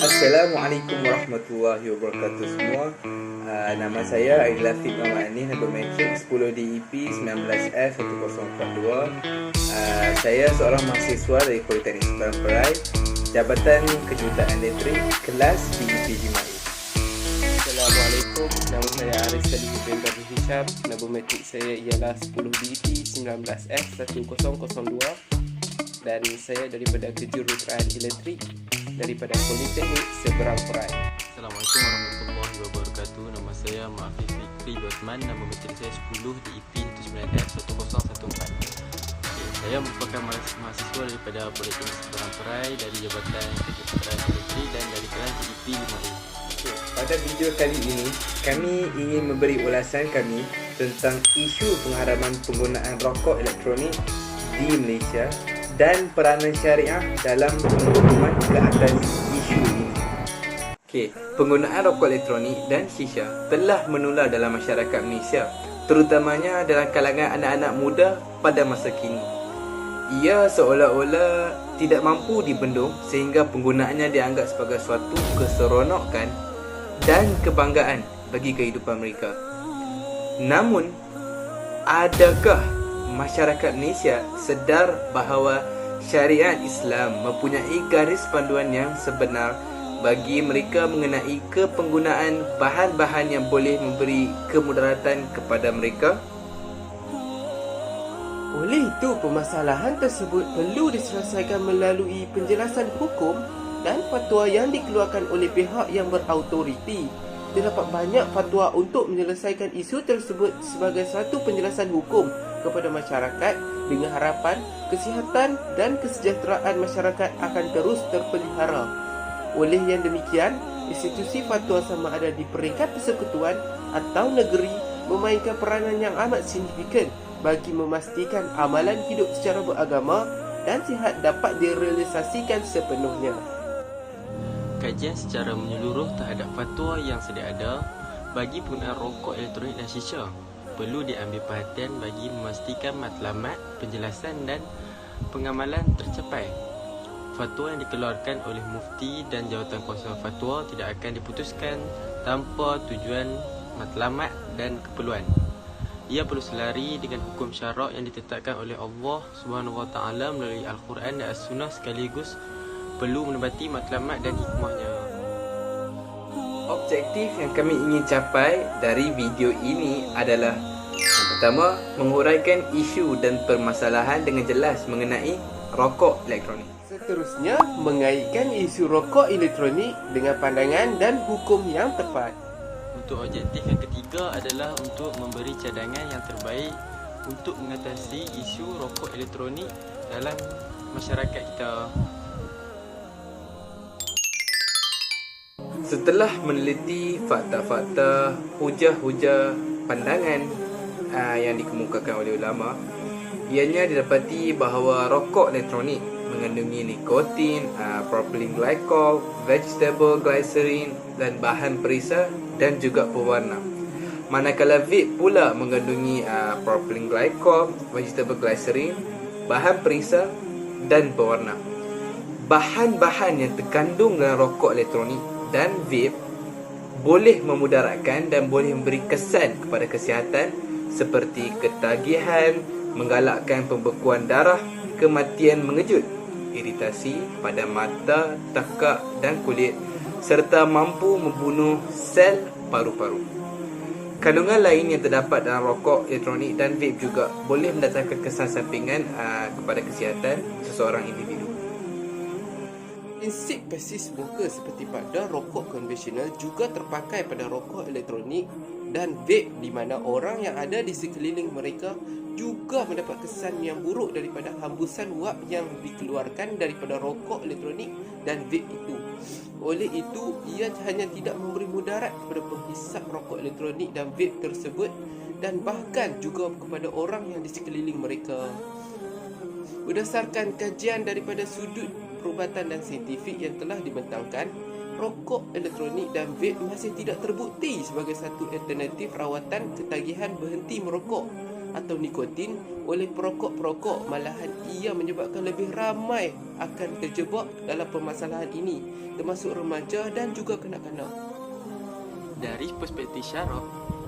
Assalamualaikum warahmatullahi wabarakatuh semua. Nama saya adalah Fik Muhammad Anis, nombor matrik 10 DEP 19F1042. Saya seorang mahasiswa dari Politeknik Seberang Perai, Jabatan Kejuruteraan Elektrik, kelas DEP Jima'i. Assalamualaikum, nama saya Aris Salih bin Badri Hisham. Nombor matrik saya ialah 10 DEP 19F1002 dan saya daripada Kejuruteraan Elektrik daripada Politeknik Seberang Perai. Assalamualaikum warahmatullahi wabarakatuh. Nama saya Mahfiz Fikri Osman. Nama matrik saya 10 DEP 19F1014. Saya merupakan mahasiswa daripada Politeknik Seberang Perai dari Jabatan Kejuruteraan Elektrik dan dari kelas DEP 5A. Pada video kali ini, kami ingin memberi ulasan kami tentang isu pengharaman penggunaan rokok elektronik di Malaysia dan peranan syariah dalam pengumuman ke atas isu ini. Penggunaan rokok elektronik dan shisha telah menular dalam masyarakat Malaysia, terutamanya dalam kalangan anak-anak muda pada masa kini. Ia seolah-olah tidak mampu dibendung sehingga penggunaannya dianggap sebagai suatu keseronokan dan kebanggaan bagi kehidupan mereka. Namun, adakah masyarakat Malaysia sedar bahawa syariat Islam mempunyai garis panduan yang sebenar bagi mereka mengenai kepenggunaan bahan-bahan yang boleh memberi kemudaratan kepada mereka? Oleh itu, permasalahan tersebut perlu diselesaikan melalui penjelasan hukum dan fatwa yang dikeluarkan oleh pihak yang berautoriti. Terdapat banyak fatwa untuk menyelesaikan isu tersebut sebagai satu penjelasan hukum kepada masyarakat dengan harapan kesihatan dan kesejahteraan masyarakat akan terus terpelihara. Oleh yang demikian, institusi fatwa sama ada di peringkat persekutuan atau negeri memainkan peranan yang amat signifikan bagi memastikan amalan hidup secara beragama dan sihat dapat direalisasikan sepenuhnya. Kajian secara menyeluruh terhadap fatwa yang sedia ada bagi penggunaan rokok elektronik dan shisha perlu diambil perhatian bagi memastikan matlamat, penjelasan dan pengamalan tercapai. Fatwa yang dikeluarkan oleh mufti dan jawatan kuasa fatwa tidak akan diputuskan tanpa tujuan matlamat dan keperluan. Ia perlu selari dengan hukum syarak yang ditetapkan oleh Allah SWT melalui Al-Quran dan As-Sunnah, sekaligus perlu menebati matlamat dan hikmahnya. Objektif yang kami ingin capai dari video ini adalah: yang pertama, menguraikan isu dan permasalahan dengan jelas mengenai rokok elektronik. Seterusnya, mengaitkan isu rokok elektronik dengan pandangan dan hukum yang tepat. Untuk objektif yang ketiga adalah untuk memberi cadangan yang terbaik untuk mengatasi isu rokok elektronik dalam masyarakat kita. Setelah meneliti fakta-fakta, hujah-hujah, pandangan yang dikemukakan oleh ulama, ianya didapati bahawa rokok elektronik mengandungi nikotin, propylene glycol, vegetable glycerin dan bahan perisa dan juga pewarna. Manakala vape pula mengandungi propylene glycol, vegetable glycerin, bahan perisa dan pewarna. Bahan-bahan yang terkandung dalam rokok elektronik dan vape boleh memudaratkan dan boleh memberi kesan kepada kesihatan seperti ketagihan, menggalakkan pembekuan darah, kematian mengejut, iritasi pada mata, tekak dan kulit serta mampu membunuh sel paru-paru. Kandungan lain yang terdapat dalam rokok elektronik dan vape juga boleh mendatangkan kesan sampingan kepada kesihatan seseorang individu. Prinsip basis muka seperti pada rokok konvensional juga terpakai pada rokok elektronik dan vape, di mana orang yang ada di sekeliling mereka juga mendapat kesan yang buruk daripada hembusan wap yang dikeluarkan daripada rokok elektronik dan vape itu. Oleh itu, ia hanya tidak memberi mudarat kepada penghisap rokok elektronik dan vape tersebut dan bahkan juga kepada orang yang di sekeliling mereka. Berdasarkan kajian daripada sudut perubatan dan saintifik yang telah dibentangkan, rokok elektronik dan vape masih tidak terbukti sebagai satu alternatif rawatan ketagihan berhenti merokok atau nikotin oleh perokok-perokok, malahan ia menyebabkan lebih ramai akan terjebak dalam permasalahan ini, termasuk remaja dan juga kanak-kanak. Dari perspektif syarak,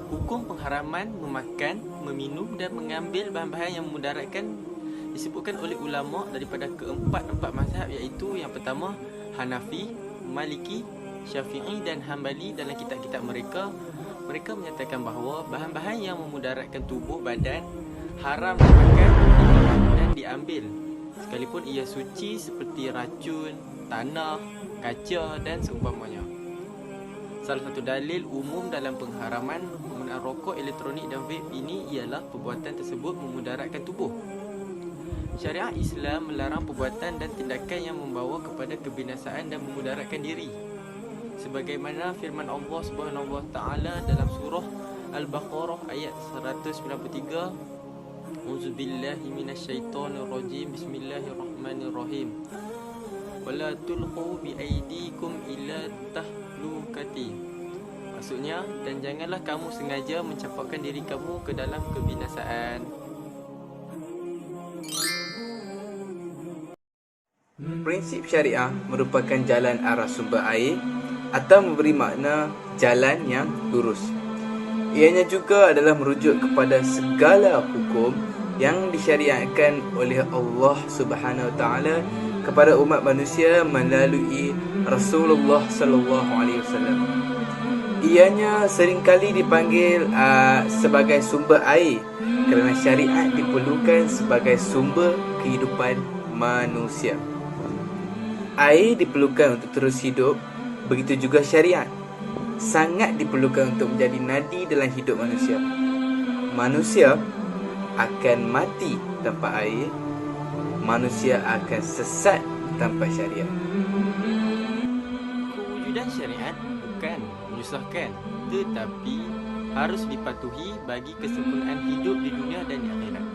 hukum pengharaman memakan, meminum dan mengambil bahan-bahan yang memudaratkan disebutkan oleh ulama daripada keempat mazhab, iaitu yang pertama Hanafi, Maliki, Syafi'i dan Hanbali. Dalam kitab-kitab mereka menyatakan bahawa bahan-bahan yang memudaratkan tubuh badan haram dimakan dan diambil, sekalipun ia suci, seperti racun, tanah, kaca dan seumpamanya. Salah satu dalil umum dalam pengharaman penggunaan rokok elektronik dan vape ini ialah perbuatan tersebut memudaratkan tubuh. Syariat Islam melarang perbuatan dan tindakan yang membawa kepada kebinasaan dan memudaratkan diri. Sebagaimana firman Allah Subhanahu wa taala dalam surah Al-Baqarah ayat 193, Auzubillahi minasyaitonirrajim. Bismillahirrahmanirrahim. Wala tulqu biaidikum ila tahlukati. Maksudnya, dan janganlah kamu sengaja mencampakkan diri kamu ke dalam kebinasaan. Prinsip syariah merupakan jalan arah sumber air atau memberi makna jalan yang lurus. Ianya juga adalah merujuk kepada segala hukum yang disyariatkan oleh Allah Subhanahu Wa Taala kepada umat manusia melalui Rasulullah Sallallahu Alaihi Wasallam. Ianya seringkali dipanggil sebagai sumber air kerana syariat diperlukan sebagai sumber kehidupan manusia. Air diperlukan untuk terus hidup, begitu juga syariat sangat diperlukan untuk menjadi nadi dalam hidup manusia. Manusia akan mati tanpa air, manusia akan sesat tanpa syariat. Kewujudan syariat bukan menyusahkan, tetapi harus dipatuhi bagi kesempurnaan hidup di dunia dan di akhirat.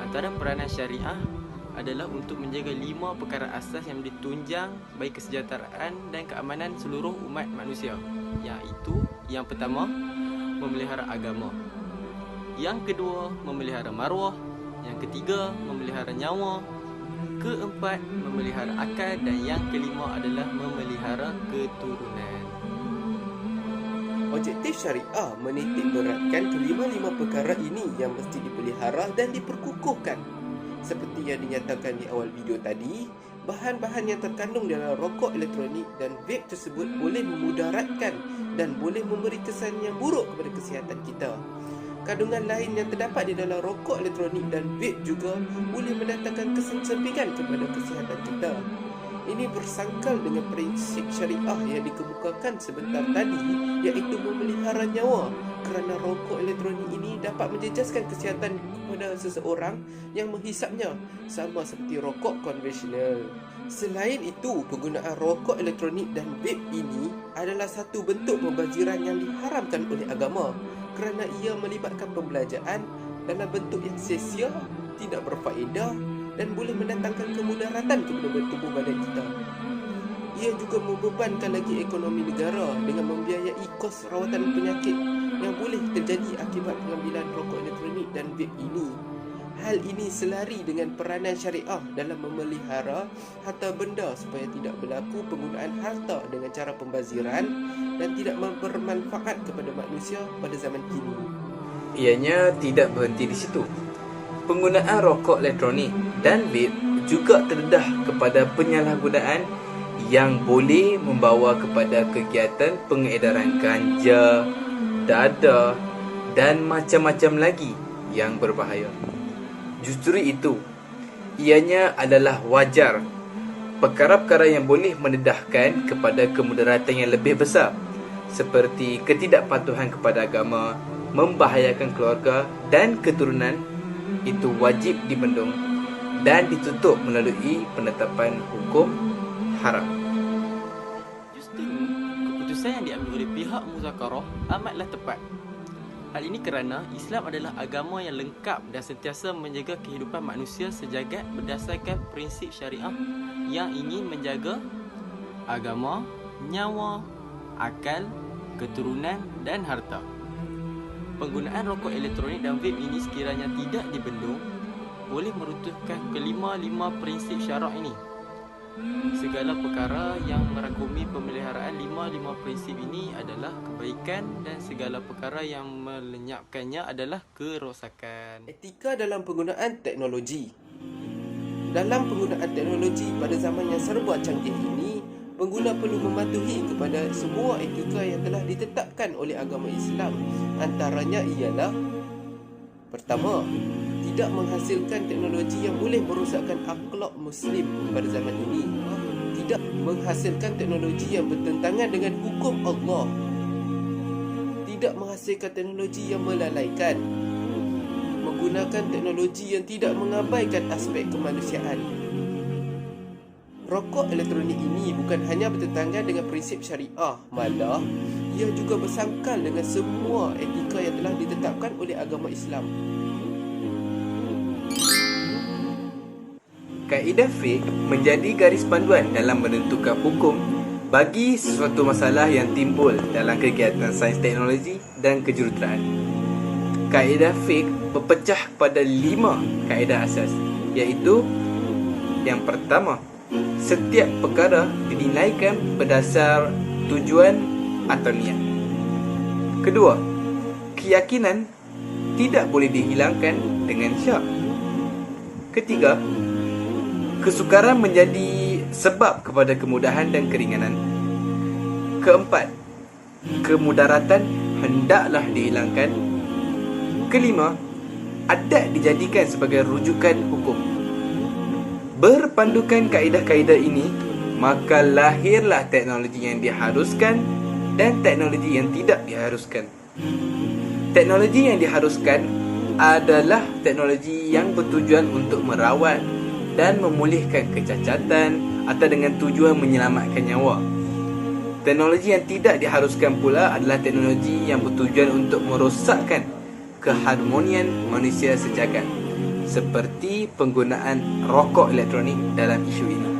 Antara peranan syariah adalah untuk menjaga 5 perkara asas yang ditunjang bagi kesejahteraan dan keamanan seluruh umat manusia, iaitu yang pertama, memelihara agama, yang kedua, memelihara maruah, yang ketiga, memelihara nyawa, keempat, memelihara akal, dan yang kelima adalah memelihara keturunan. Objektif syariah menitik beratkan kelima-lima perkara ini yang mesti dipelihara dan diperkukuhkan. Seperti yang dinyatakan di awal video tadi, bahan-bahan yang terkandung dalam rokok elektronik dan vape tersebut boleh memudaratkan dan boleh memberi kesan yang buruk kepada kesihatan kita. Kandungan lain yang terdapat di dalam rokok elektronik dan vape juga boleh mendatangkan kesan sampingan kepada kesihatan kita. Ini bersangkal dengan prinsip syariah yang dikemukakan sebentar tadi, iaitu memelihara nyawa, kerana rokok elektronik ini dapat menjejaskan kesihatan kepada seseorang yang menghisapnya, sama seperti rokok konvensional. Selain itu, penggunaan rokok elektronik dan vape ini adalah satu bentuk pembaziran yang diharamkan oleh agama, kerana ia melibatkan pembelanjaan dalam bentuk yang sia-sia, tidak berfaedah dan boleh mendatangkan kemudaratan kepada tubuh badan kita. Ia juga membebankan lagi ekonomi negara dengan membiayai kos rawatan penyakit yang boleh terjadi akibat pengambilan rokok elektronik dan vape ini. Hal ini selari dengan peranan syariah dalam memelihara harta benda supaya tidak berlaku penggunaan harta dengan cara pembaziran dan tidak bermanfaat kepada manusia pada zaman kini. Ianya tidak berhenti di situ. Penggunaan rokok elektronik dan vape juga terdedah kepada penyalahgunaan yang boleh membawa kepada kegiatan pengedaran ganja, dada dan macam-macam lagi yang berbahaya. Justru itu, ianya adalah wajar perkara-perkara yang boleh mendedahkan kepada kemudaratan yang lebih besar, seperti ketidakpatuhan kepada agama, membahayakan keluarga dan keturunan, itu wajib dibendung dan ditutup melalui penetapan hukum haram. Justru, keputusan yang diambil oleh pihak muzakarah amatlah tepat. Hal ini kerana Islam adalah agama yang lengkap dan sentiasa menjaga kehidupan manusia sejagat berdasarkan prinsip syariah yang ingin menjaga agama, nyawa, akal, keturunan dan harta. Penggunaan rokok elektronik dan vape ini sekiranya tidak dibendung boleh meruntuhkan kelima-lima prinsip syarak ini. Segala perkara yang merangkumi pemeliharaan lima prinsip ini adalah kebaikan dan segala perkara yang melenyapkannya adalah kerosakan. Etika dalam penggunaan teknologi. Dalam penggunaan teknologi pada zaman yang serba canggih ini, pengguna perlu mematuhi kepada semua etika yang telah ditetapkan oleh agama Islam. Antaranya ialah: pertama, tidak menghasilkan teknologi yang boleh merosakkan akhlak Muslim pada zaman ini. Tidak menghasilkan teknologi yang bertentangan dengan hukum Allah. Tidak menghasilkan teknologi yang melalaikan. Menggunakan teknologi yang tidak mengabaikan aspek kemanusiaan. Rokok elektronik ini bukan hanya bertentangan dengan prinsip syariah, malah ia juga bersangkal dengan semua etika yang telah ditetapkan oleh agama Islam. Kaedah fiqh menjadi garis panduan dalam menentukan hukum bagi sesuatu masalah yang timbul dalam kegiatan sains teknologi dan kejuruteraan. Kaedah fiqh berpecah pada 5 kaedah asas, iaitu: yang pertama, setiap perkara dinilaikan berdasar tujuan atau niat. Kedua, keyakinan tidak boleh dihilangkan dengan syak. Ketiga, kesukaran menjadi sebab kepada kemudahan dan keringanan. Keempat, kemudaratan hendaklah dihilangkan. Kelima, adat dijadikan sebagai rujukan hukum. Berpandukan kaedah-kaedah ini, maka lahirlah teknologi yang diharuskan dan teknologi yang tidak diharuskan. Teknologi yang diharuskan adalah teknologi yang bertujuan untuk merawat dan memulihkan kecacatan atau dengan tujuan menyelamatkan nyawa. Teknologi yang tidak diharuskan pula adalah teknologi yang bertujuan untuk merosakkan keharmonian manusia sejagat, seperti penggunaan rokok elektronik dalam isu ini.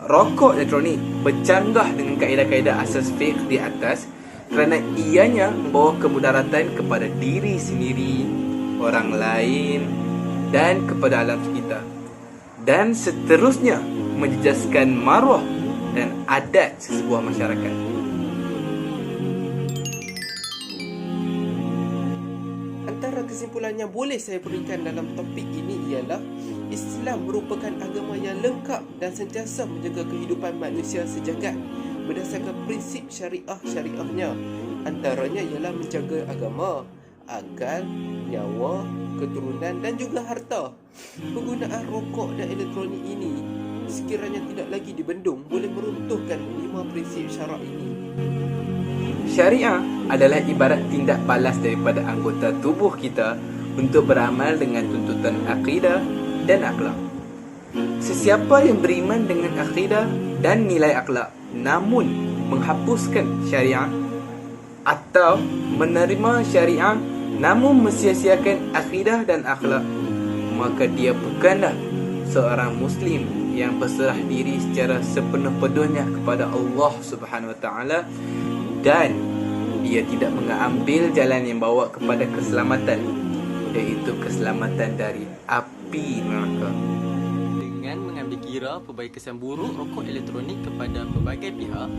Rokok elektronik bercanggah dengan kaedah-kaedah asas fiqh di atas kerana ianya membawa kemudaratan kepada diri sendiri, orang lain dan kepada alam sekitar, dan seterusnya menjejaskan maruah dan adat sesebuah masyarakat. Antara kesimpulan yang boleh saya berikan dalam topik ini ialah Islam merupakan agama yang lengkap dan sentiasa menjaga kehidupan manusia sejagat berdasarkan prinsip syariahnya. Antaranya ialah menjaga agama, akal, nyawa, keturunan dan juga harta. Penggunaan rokok dan elektronik ini sekiranya tidak lagi dibendung boleh meruntuhkan 5 prinsip syarak ini. Syariah adalah ibarat tindak balas daripada anggota tubuh kita untuk beramal dengan tuntutan akidah dan akhlak. Sesiapa yang beriman dengan akidah dan nilai akhlak namun menghapuskan syariah atau menerima syariah namun mensia-siakan akidah dan akhlak, maka dia bukanlah seorang Muslim yang berserah diri secara sepenuh-penuhnya kepada Allah Subhanahu Wa Taala, dan dia tidak mengambil jalan yang bawa kepada keselamatan, iaitu keselamatan dari api neraka. Dengan mengambil kira pelbagai kesan buruk rokok elektronik kepada pelbagai pihak,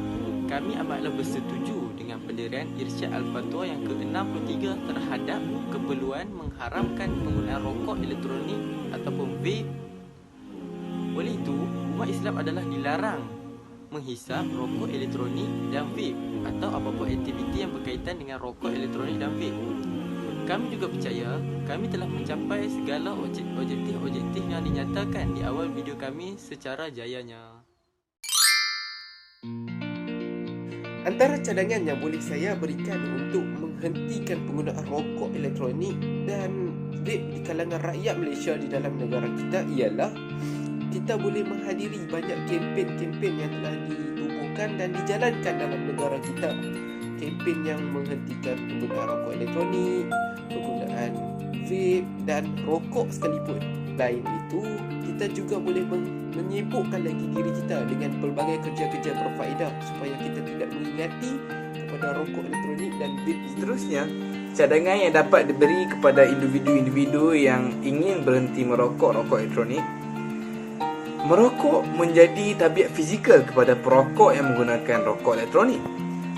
kami amatlah bersetuju dengan pendirian Irsyad Al-Fatwa yang ke-63 terhadap keperluan mengharamkan penggunaan rokok elektronik ataupun vape. Oleh itu, umat Islam adalah dilarang menghisap rokok elektronik dan vape atau apa-apa aktiviti yang berkaitan dengan rokok elektronik dan vape. Kami juga percaya kami telah mencapai segala objektif yang dinyatakan di awal video kami secara jayanya. Antara cadangan yang boleh saya berikan untuk menghentikan penggunaan rokok elektronik dan vape di kalangan rakyat Malaysia di dalam negara kita ialah kita boleh menghadiri banyak kempen-kempen yang telah ditubuhkan dan dijalankan dalam negara kita. Kempen yang menghentikan penggunaan rokok elektronik, penggunaan vape dan rokok sekalipun. Lain itu, kita juga boleh menyibukkan lagi diri kita dengan pelbagai kerja-kerja berfaedah supaya kita tidak mengingati daripada rokok elektronik dan vape. Seterusnya, cadangan yang dapat diberi kepada individu-individu yang ingin berhenti merokok rokok elektronik. Merokok menjadi tabiat fizikal kepada perokok yang menggunakan rokok elektronik.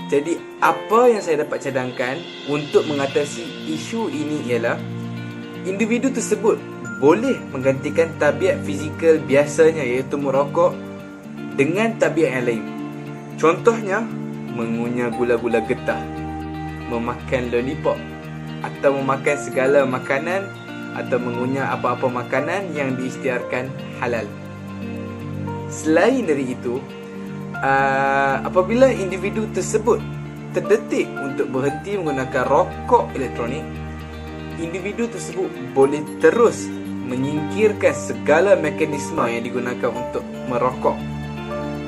Jadi, apa yang saya dapat cadangkan untuk mengatasi isu ini ialah individu tersebut boleh menggantikan tabiat fizikal biasanya iaitu merokok dengan tabiat yang lain. Contohnya, mengunyah gula-gula getah, memakan lollipop, atau memakan segala makanan atau mengunyah apa-apa makanan yang diisytiharkan halal. Selain dari itu, apabila individu tersebut terdetik untuk berhenti menggunakan rokok elektronik, individu tersebut boleh terus menyingkirkan segala mekanisme yang digunakan untuk merokok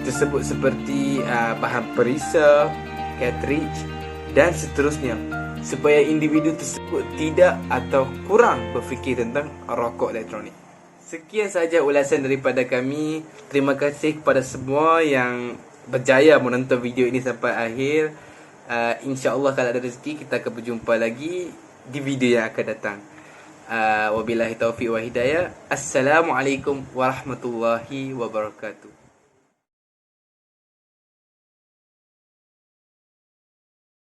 tersebut seperti bahan perisa, cartridge dan seterusnya, supaya individu tersebut tidak atau kurang berfikir tentang rokok elektronik. Sekian sahaja ulasan daripada kami. Terima kasih kepada semua yang berjaya menonton video ini sampai akhir. InsyaAllah kalau ada rezeki kita akan berjumpa lagi di video yang akan datang. Wabillahi taufiq wa hidayah. Assalamualaikum warahmatullahi wabarakatuh.